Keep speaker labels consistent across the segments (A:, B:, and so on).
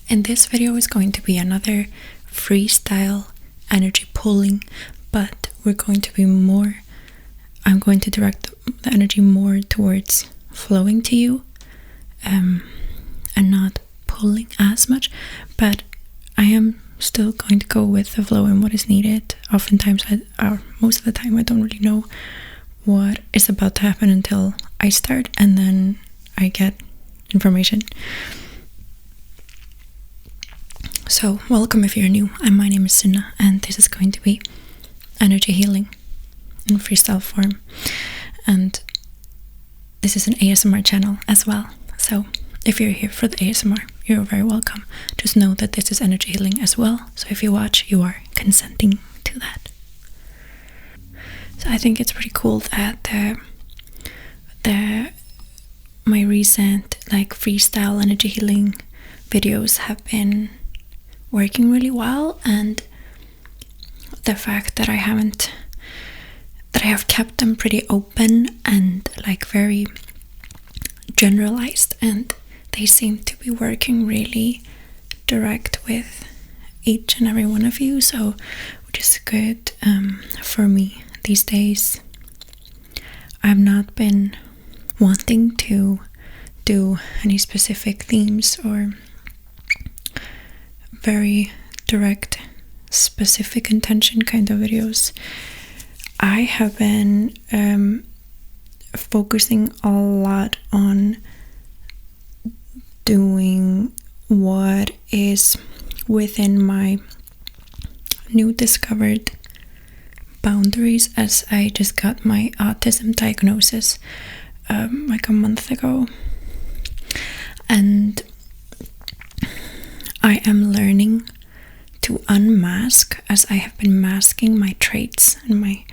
A: And this video is going to be another freestyle energy pulling, but we're going to be more, I'm going to direct the energy more towards flowing to you, and not pulling as much, but I am still going to go with the flow and what is needed. Oftentimes, most of the time, I don't really know what is about to happen until I start, and then I get information. So, welcome if you're new. My name is Sunna, and this is going to be energy healing in freestyle form. And this is an ASMR channel as well. So, if you're here for the ASMR, you're very welcome. Just know that this is energy healing as well. So, if you watch, you are consenting to that. So, I think it's pretty cool that my recent freestyle energy healing videos have been working really well, and the fact that I have kept them pretty open and very generalized, and they seem to be working really direct with each and every one of you, so which is good for me these days. I've not been wanting to do any specific themes or very direct, specific intention kind of videos. I have been focusing a lot on doing what is within my new discovered boundaries, as I just got my autism diagnosis a month ago, and I am learning to unmask, as I have been masking my traits and my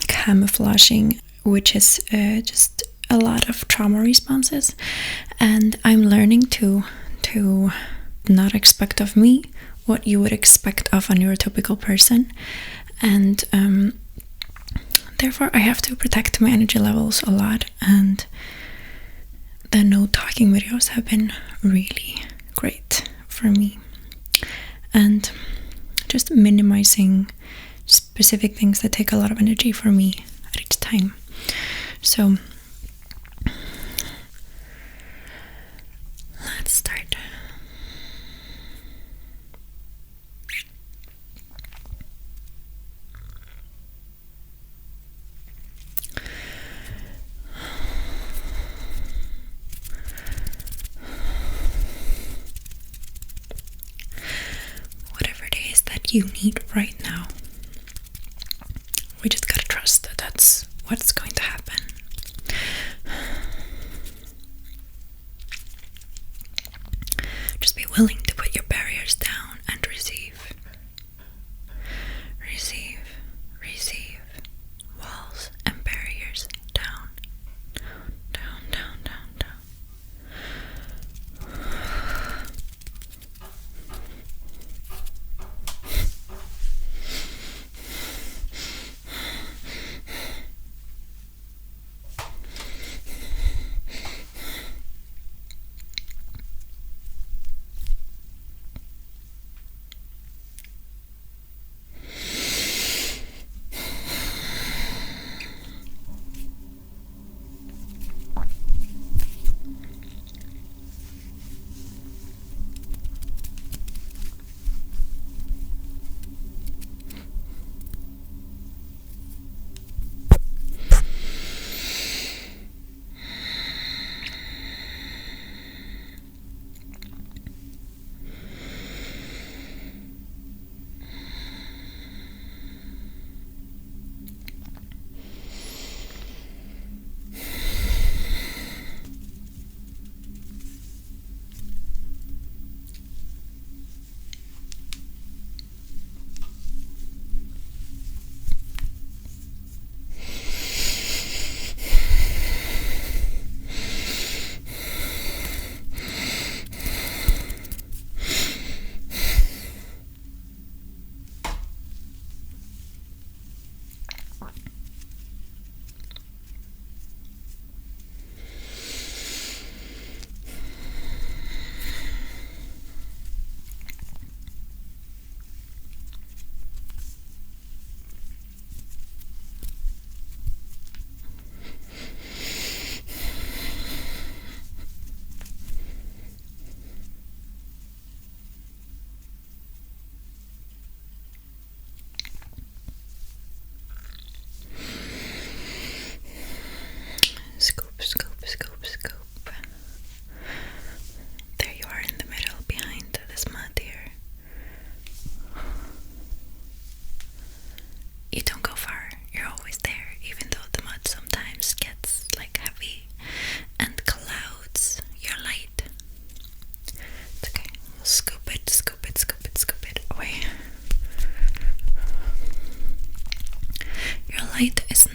A: camouflaging, which is just a lot of trauma responses, and I'm learning to not expect of me what you would expect of a neurotypical person, and therefore I have to protect my energy levels a lot, and the no talking videos have been really great for me, and just minimizing specific things that take a lot of energy for me at each time. So let's start. You need right now, we just gotta trust that that's what's going to happen. Just be willing to put your barriers down and receive walls and barriers down, down, down, down, down.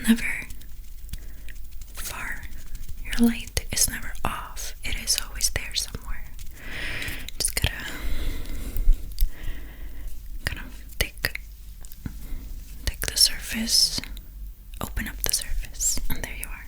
A: never far. Your light is never off. It is always there somewhere. Just gotta kind of take the surface, open up the surface, and there you are.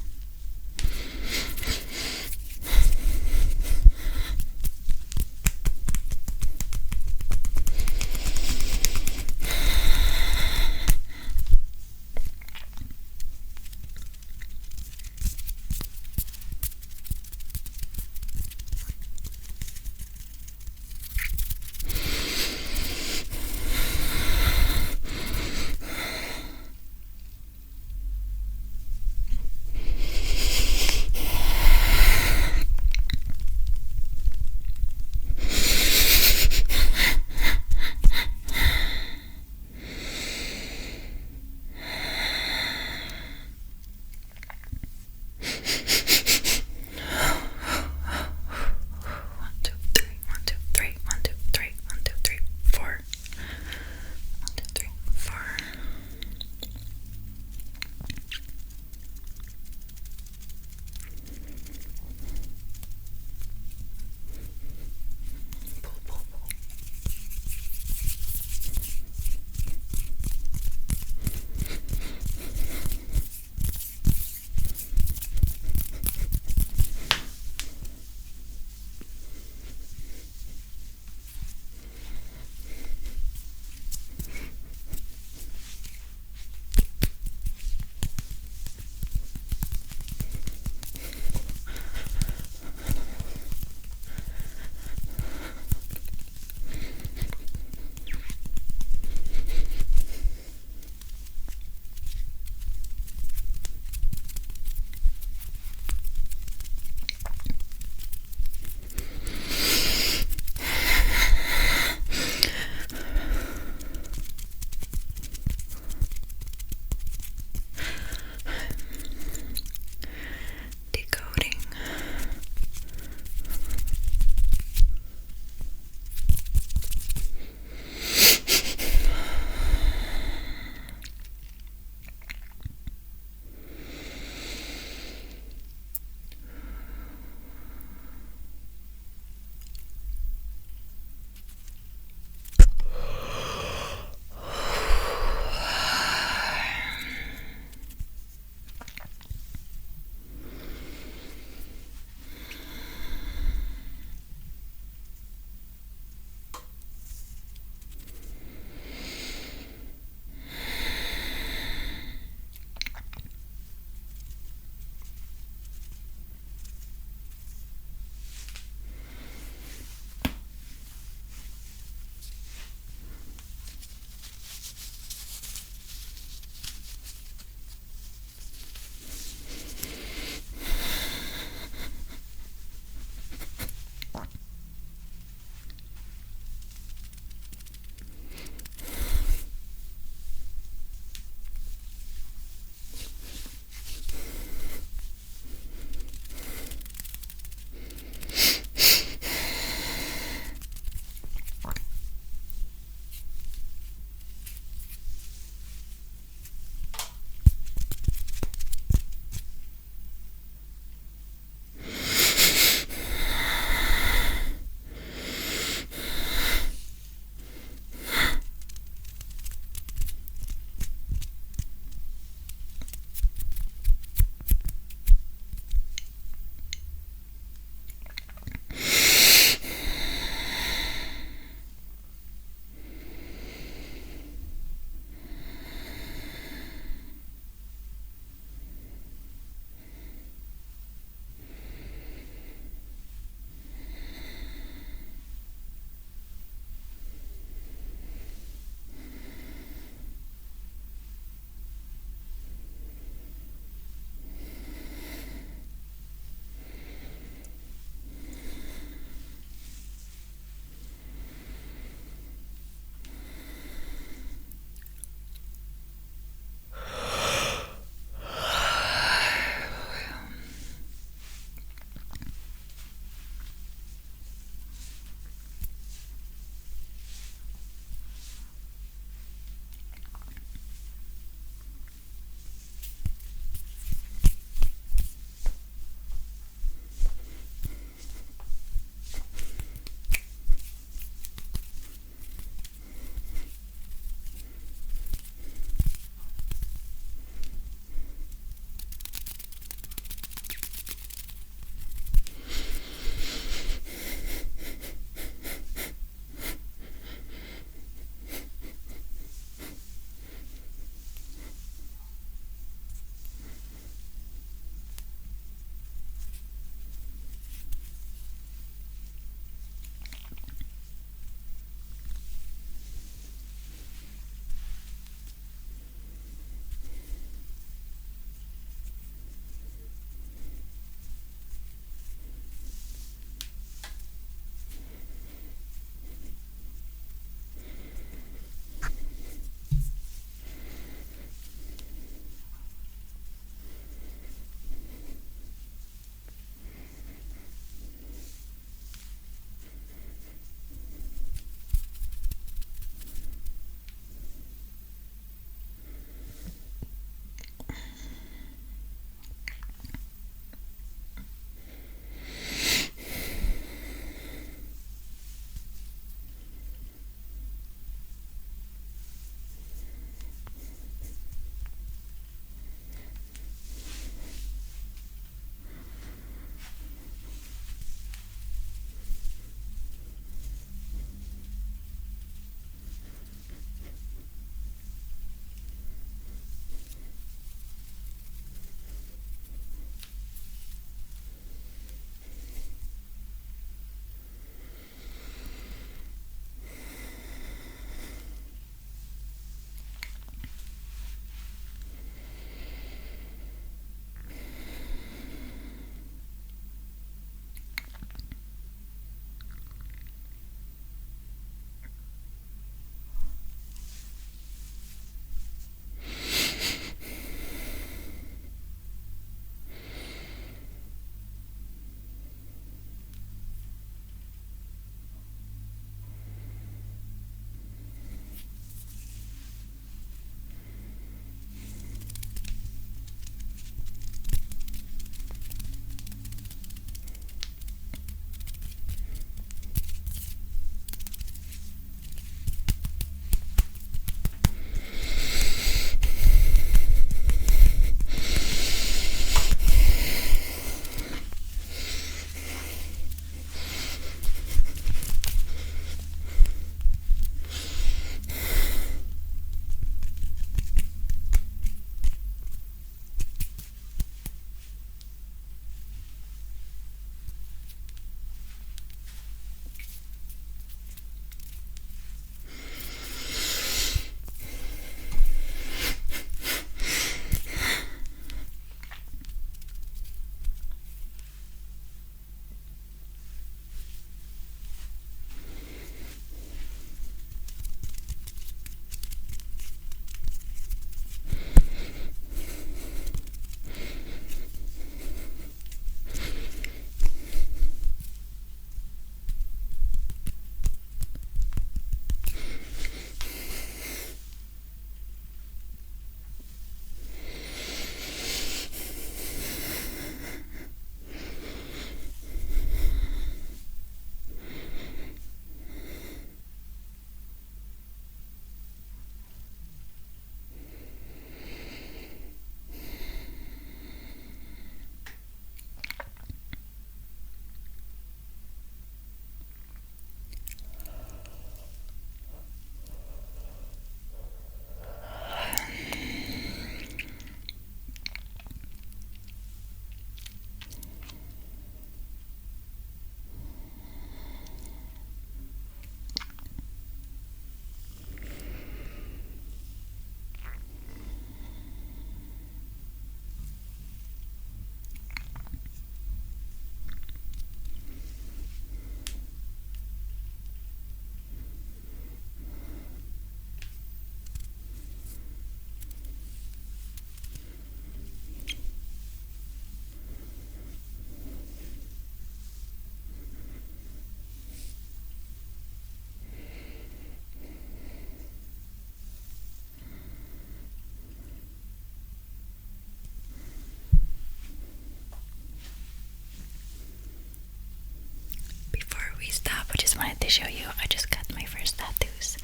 A: we stop, I just wanted to show you I just got my first tattoos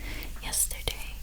A: yesterday.